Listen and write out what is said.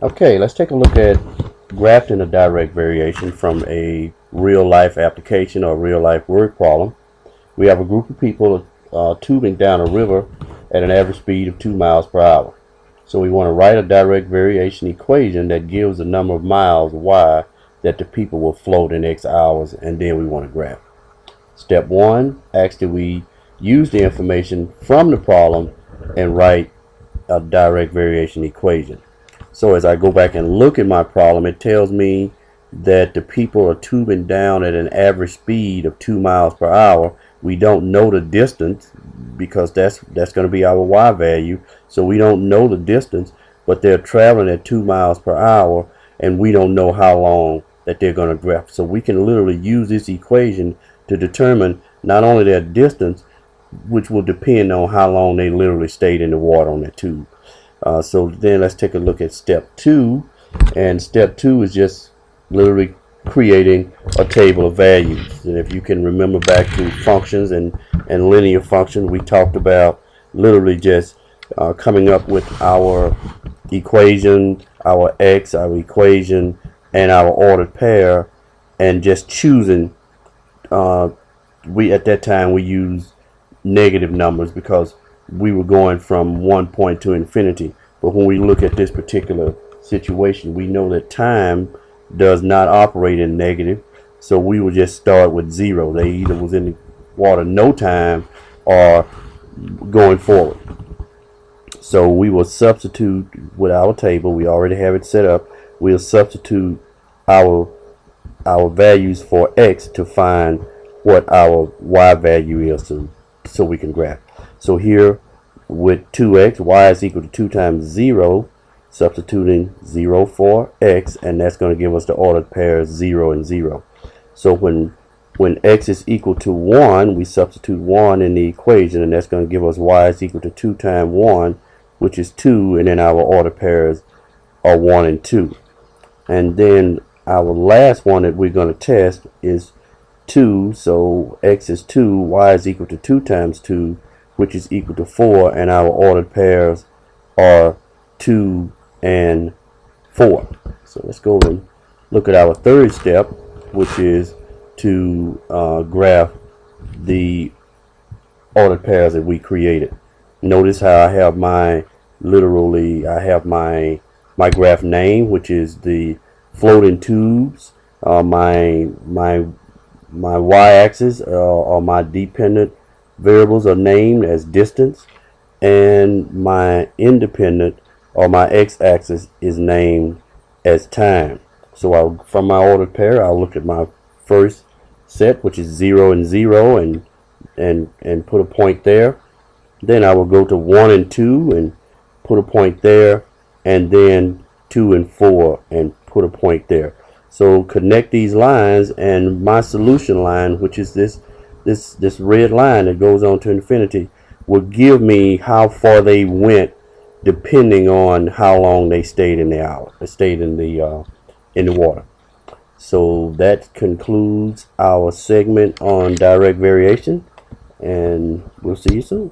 Okay, let's take a look at grafting a direct variation from a real life application or real life word problem. We have a group of people tubing down a river at an average speed of 2 miles per hour. So we want to write a direct variation equation that gives the number of miles y that the people will float in X hours, and then we want to graph. Step 1 asks that we use the information from the problem and write a direct variation equation. So as I go back and look at my problem, it tells me that the people are tubing down at an average speed of 2 miles per hour. We don't know the distance because that's going to be our y value. So we don't know the distance, but they're traveling at 2 miles per hour, and we don't know how long that they're going to graph. So we can literally use this equation to determine not only their distance, which will depend on how long they literally stayed in the water on that tube. So then let's take a look at step 2, and step 2 is just literally creating a table of values. And if you can remember back to functions and linear functions, we talked about literally just coming up with our equation, our x, our equation, and our ordered pair, and just choosing. We at that time we used negative numbers because we were going from 1 point to infinity. But when we look at this particular situation, we know that time does not operate in negative, so we will just start with 0. They either was in the water no time or going forward. So we will substitute with our table. We already have it set up. We'll substitute our values for x to find what our y value is, so we can graph. So here with 2x, y is equal to 2 times 0, substituting 0 for x, and that's going to give us the ordered pairs 0 and 0. So when x is equal to 1, we substitute 1 in the equation, and that's going to give us y is equal to 2 times 1, which is 2, and then our ordered pairs are 1 and 2. And then our last one that we're going to test is 2, so x is 2, y is equal to 2 times 2, which is equal to 4, and our ordered pairs are 2 and 4. So let's go and look at our third step, which is to graph the ordered pairs that we created. Notice how I have my graph name, which is the floating tubes. My y-axis or my dependent variables are named as distance, and my independent or my x-axis is named as time. So from my ordered pair, I'll look at my first set, which is 0 and 0, and put a point there. Then I will go to 1 and 2 and put a point there, and then 2 and 4 and put a point there. So connect these lines, and my solution line, which is this red line that goes on to infinity, will give me how far they went depending on how long they stayed in the water. So that concludes our segment on direct variation, and we'll see you soon.